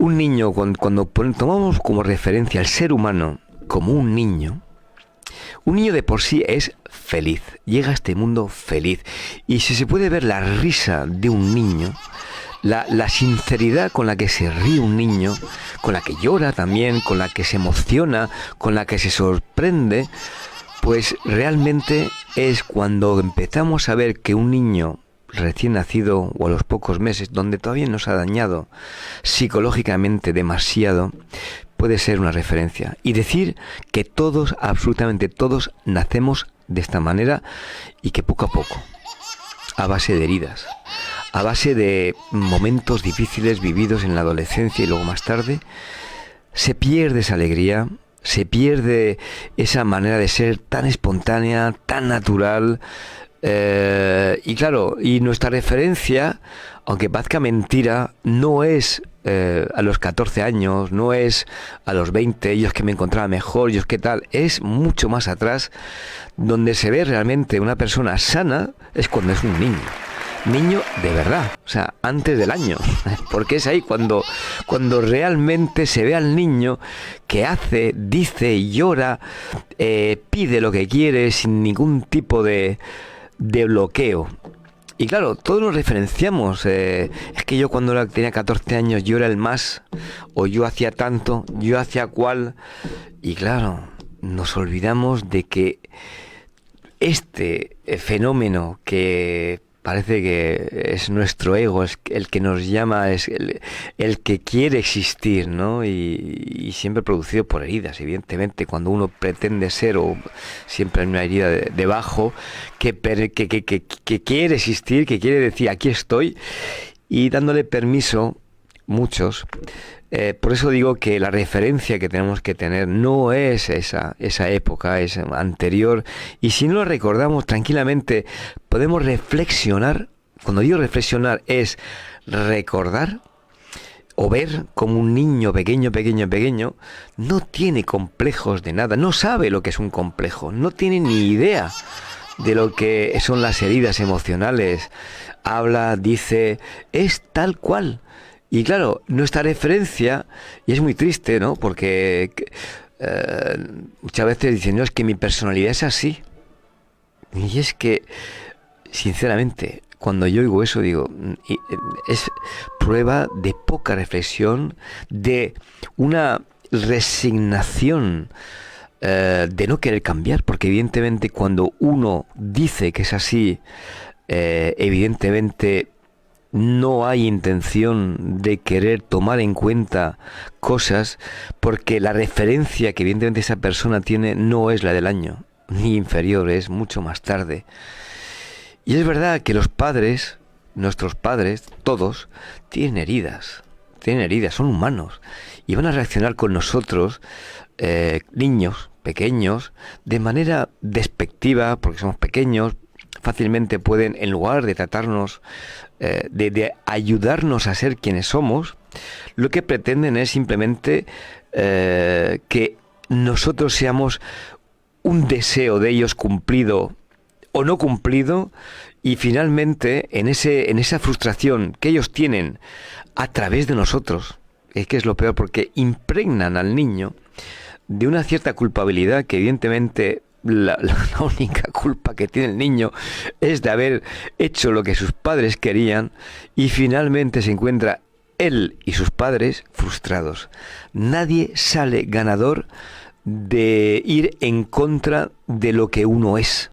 un niño, tomamos como referencia al ser humano como un niño de por sí es feliz, llega a este mundo feliz. Y si se puede ver la risa de un niño, la sinceridad con la que se ríe un niño, con la que llora también, con la que se emociona, con la que se sorprende, pues realmente es cuando empezamos a ver que un niño recién nacido o a los pocos meses, donde todavía nos ha dañado psicológicamente demasiado, puede ser una referencia. Y decir que todos, absolutamente todos, nacemos de esta manera y que poco a poco, a base de heridas, a base de momentos difíciles vividos en la adolescencia y luego más tarde, se pierde esa alegría, se pierde esa manera de ser tan espontánea, tan natural. Y claro, y nuestra referencia, aunque parezca mentira, no es a los 14 años, no es a los 20, yo es que me encontraba mejor, yo es que tal, es mucho más atrás, donde se ve realmente una persona sana, es cuando es un niño de verdad, o sea, antes del año, porque es ahí cuando realmente se ve al niño que hace, dice, llora, pide lo que quiere sin ningún tipo de bloqueo. Y claro, todos nos referenciamos. Es que yo cuando tenía 14 años yo era el más, o yo hacía tanto, yo hacía cual. Y claro, nos olvidamos de que este fenómeno que parece que es nuestro ego, es el que nos llama, es el que quiere existir, ¿no? Y siempre producido por heridas, evidentemente. Cuando uno pretende ser, o siempre hay una herida debajo, que quiere existir, que quiere decir, aquí estoy, y dándole permiso, muchos. Por eso digo que la referencia que tenemos que tener no es esa época, es anterior. Y si no lo recordamos tranquilamente, podemos reflexionar. Cuando digo reflexionar es recordar o ver como un niño pequeño no tiene complejos de nada, no sabe lo que es un complejo, no tiene ni idea de lo que son las heridas emocionales. Habla, dice, es tal cual. Y claro, nuestra referencia, y es muy triste, ¿no? Porque muchas veces dicen, no, es que mi personalidad es así. Y es que, sinceramente, cuando yo oigo eso, digo, es prueba de poca reflexión, de una resignación, de no querer cambiar, porque evidentemente cuando uno dice que es así, evidentemente no hay intención de querer tomar en cuenta cosas, porque la referencia que evidentemente esa persona tiene no es la del año, ni inferior, es mucho más tarde. Y es verdad que los padres, nuestros padres, todos, tienen heridas, son humanos, y van a reaccionar con nosotros, niños pequeños, de manera despectiva, porque somos pequeños. Fácilmente pueden, en lugar de tratarnos, de ayudarnos a ser quienes somos, lo que pretenden es simplemente que nosotros seamos un deseo de ellos cumplido o no cumplido, y finalmente en esa frustración que ellos tienen a través de nosotros, es que es lo peor, porque impregnan al niño de una cierta culpabilidad que evidentemente la única culpa que tiene el niño es de haber hecho lo que sus padres querían, y finalmente se encuentra él y sus padres frustrados. Nadie sale ganador de ir en contra de lo que uno es.